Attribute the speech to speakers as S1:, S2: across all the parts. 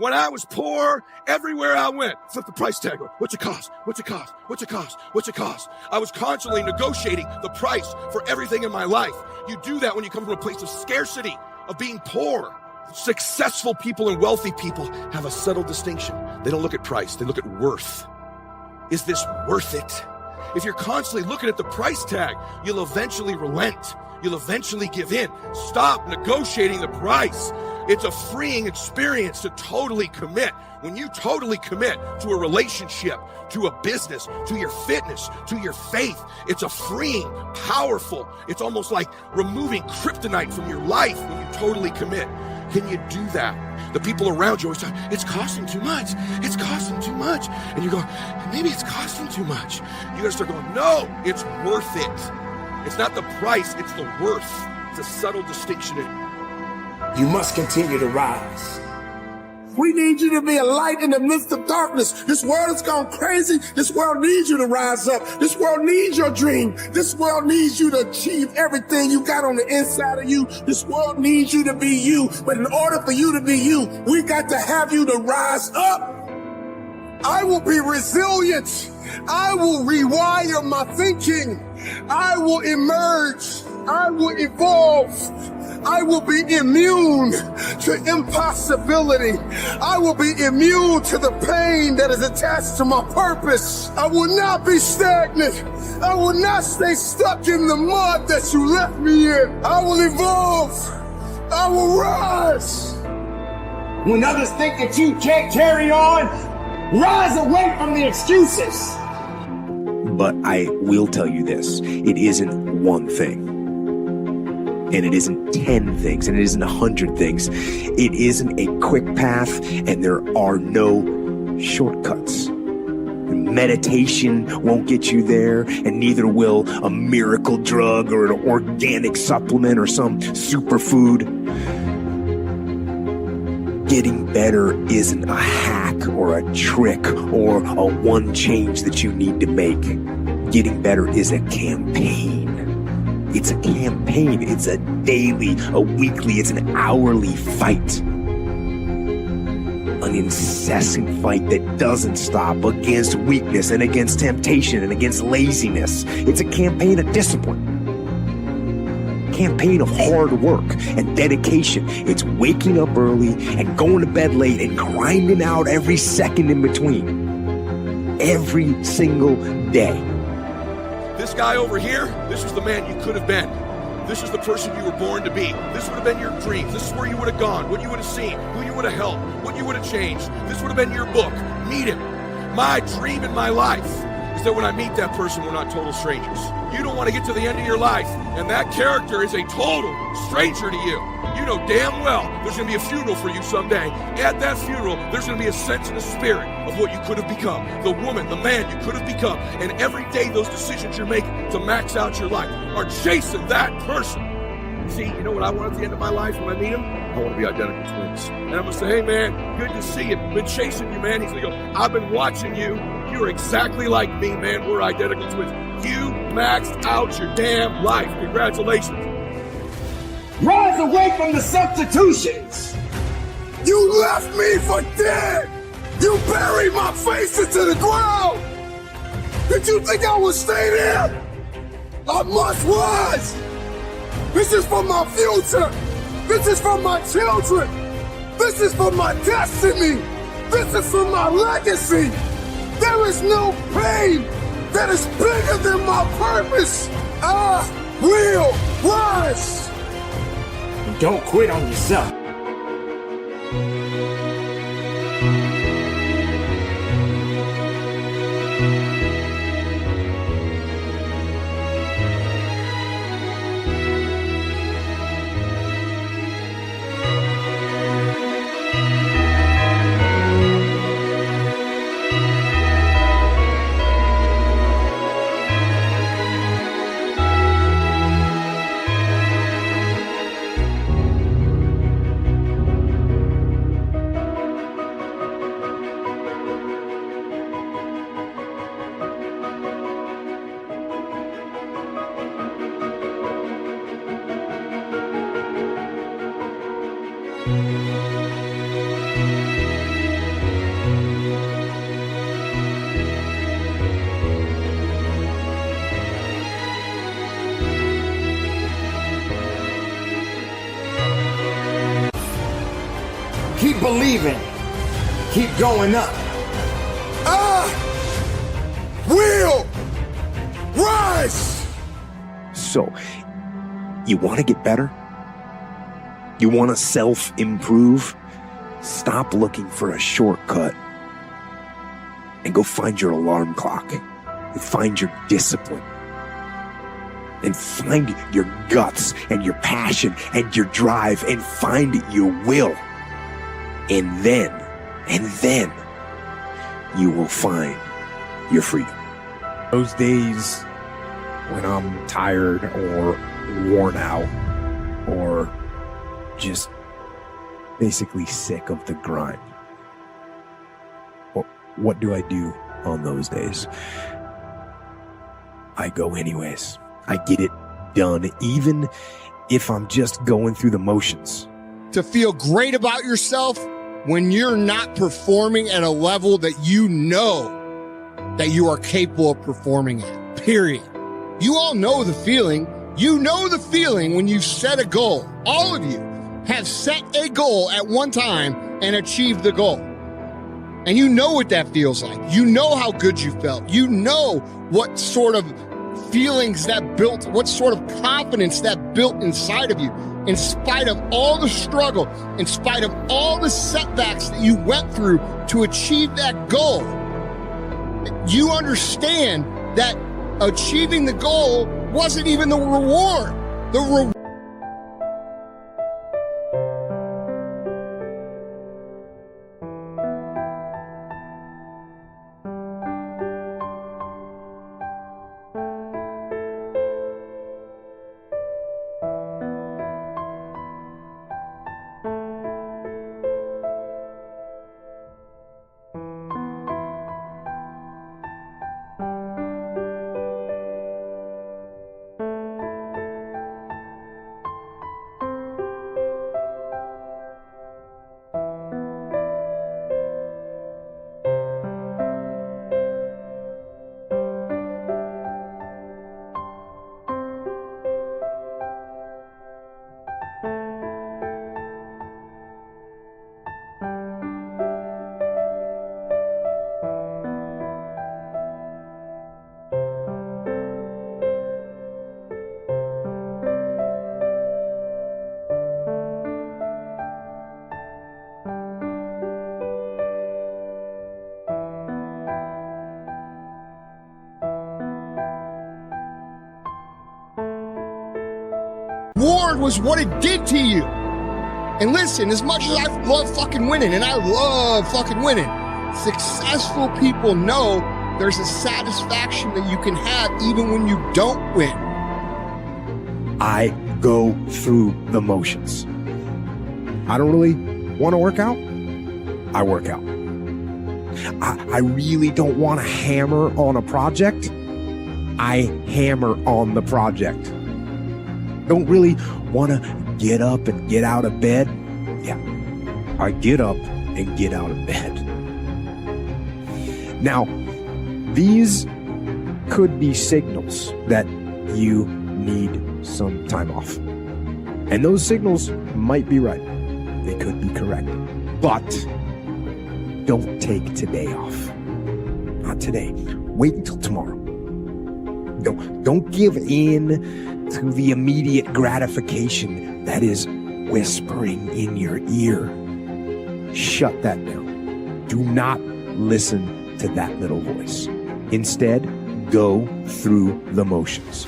S1: When I was poor, everywhere I went, flip the price tag. What's it cost? What's it cost? What's it cost? What's it cost? I was constantly negotiating the price for everything in my life. You do that when you come from a place of scarcity, of being poor. Successful people and wealthy people have a subtle distinction. They don't look at price, they look at worth. Is this worth it? If you're constantly looking at the price tag, you'll eventually relent. You'll eventually give in. Stop negotiating the price. It's a freeing experience to totally commit. When you totally commit to a relationship, to a business, to your fitness, to your faith, it's a freeing, powerful, it's almost like removing kryptonite from your life when you totally commit. Can you do that? The people around you always say, it's costing too much. It's costing too much. And you go, maybe it's costing too much. You gotta start going, no, it's worth it. It's not the price, it's the worth. It's a subtle distinction.
S2: You must continue to rise. We need you to be a light in the midst of darkness. This world has gone crazy. This world needs you to rise up. This world needs your dream. This world needs you to achieve everything you got on the inside of you. This world needs you to be you. But in order for you to be you, we got to have you to rise up. I will be resilient. I will rewire my thinking. I will emerge. I will evolve. I will be immune to impossibility. I will be immune to the pain that is attached to my purpose. I will not be stagnant. I will not stay stuck in the mud that you left me in. I will evolve. I will rise.
S3: When others think that you can't carry on, rise away from the excuses.
S4: But I will tell you this, it isn't one thing. And it isn't 10 things, and it isn't 100 things. It isn't a quick path, and there are no shortcuts. Meditation won't get you there, and neither will a miracle drug or an organic supplement or some superfood. Getting better isn't a hack or a trick or a one change that you need to make. Getting better is a campaign. It's a campaign. It's a daily, a weekly, it's an hourly fight. An incessant fight that doesn't stop against weakness and against temptation and against laziness. It's a campaign of discipline. Campaign of hard work and dedication. It's waking up early and going to bed late and grinding out every second in between. Every single day.
S1: This guy over here, this is the man you could have been. This is the person you were born to be. This would have been your dreams. This is where you would have gone, what you would have seen, who you would have helped, what you would have changed. This would have been your book. Meet him. My dream in my life is that when I meet that person, we're not total strangers. You don't want to get to the end of your life, and that character is a total stranger to you. You know damn well there's going to be a funeral for you someday. At that funeral, there's going to be a sense in the spirit of what you could have become, the woman, the man you could have become. And every day those decisions you're making to max out your life are chasing that person. See, you know what I want at the end of my life when I meet him? I want to be identical twins. And I'm going to say, hey man, good to see you. Been chasing you, man. He's going to go, I've been watching you. You're exactly like me, man. We're identical twins. You maxed out your damn life. Congratulations.
S3: Rise away from the substitutions.
S2: You left me for dead. You buried my face into the ground. Did you think I would stay there? I must rise. This is for my future. This is for my children. This is for my destiny. This is for my legacy. There is no pain that is bigger than my purpose. I will rise.
S3: Don't quit on yourself. Keep believing. Keep going up.
S2: I will rise.
S4: So, you want to get better? You want to self-improve? Stop looking for a shortcut and go find your alarm clock and find your discipline and find your guts and your passion and your drive and find your will. And then you will find your freedom. Those days when I'm tired or worn out or just basically sick of the grind. Well, what do I do on those days? I go anyways. I get it done, even if I'm just going through the motions.
S5: To feel great about yourself when you're not performing at a level that you know that you are capable of performing at, period. You all know the feeling. You know the feeling when you set a goal. All of you have set a goal at one time and achieved the goal. And you know what that feels like. You know how good you felt. You know what sort of feelings that built, what sort of confidence that built inside of you, in spite of all the struggle, in spite of all the setbacks that you went through to achieve that goal. You understand that achieving the goal wasn't even the reward. The reward. Reward was what it did to you. And listen, as much as I love fucking winning, and I love fucking winning, successful people know there's a satisfaction that you can have even when you don't win.
S4: I go through the motions. I don't really want to work out. I work out. I really don't want to hammer on a project. I hammer on the project. Don't really want to get up and get out of bed. Yeah, I get up and get out of bed. Now, these could be signals that you need some time off. And those signals might be right. They could be correct. But don't take today off. Not today. Wait until tomorrow. Don't give in to the immediate gratification that is whispering in your ear. Shut that down. Do not listen to that little voice. Instead, go through the motions.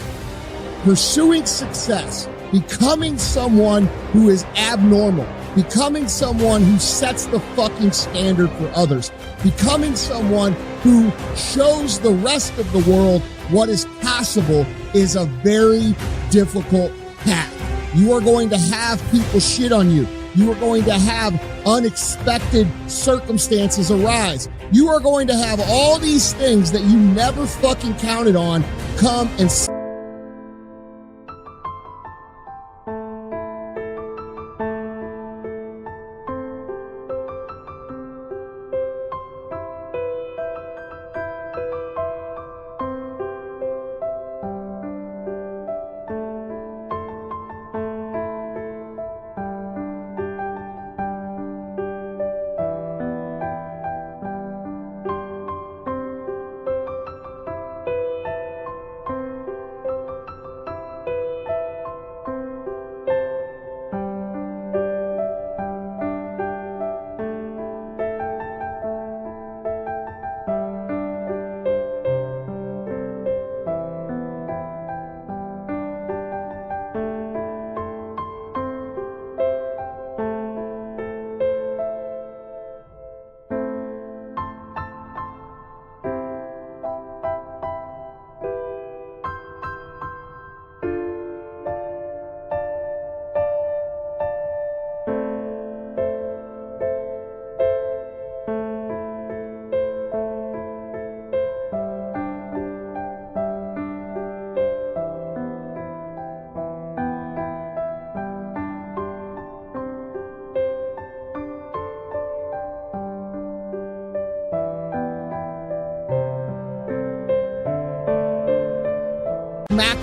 S5: Pursuing success, becoming someone who is abnormal, becoming someone who sets the fucking standard for others, becoming someone who shows the rest of the world what is possible is a very difficult path. You are going to have people shit on you. You are going to have unexpected circumstances arise. You are going to have all these things that you never fucking counted on come and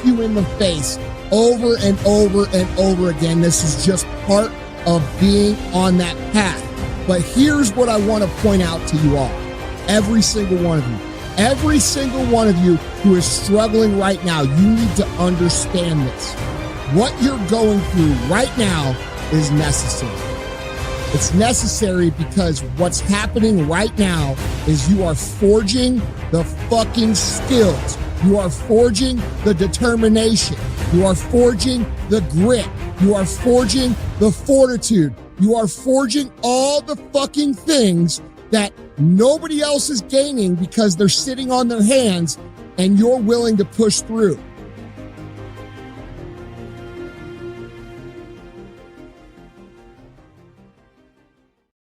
S5: you in the face over and over and over again. This is just part of being on that path. But here's what I want to point out to you all. Every single one of you who is struggling right now, you need to understand this. What you're going through right now is necessary. It's necessary because what's happening right now is you are forging the fucking skills. You are forging the determination. You are forging the grit. You are forging the fortitude. You are forging all the fucking things that nobody else is gaining because they're sitting on their hands and you're willing to push through.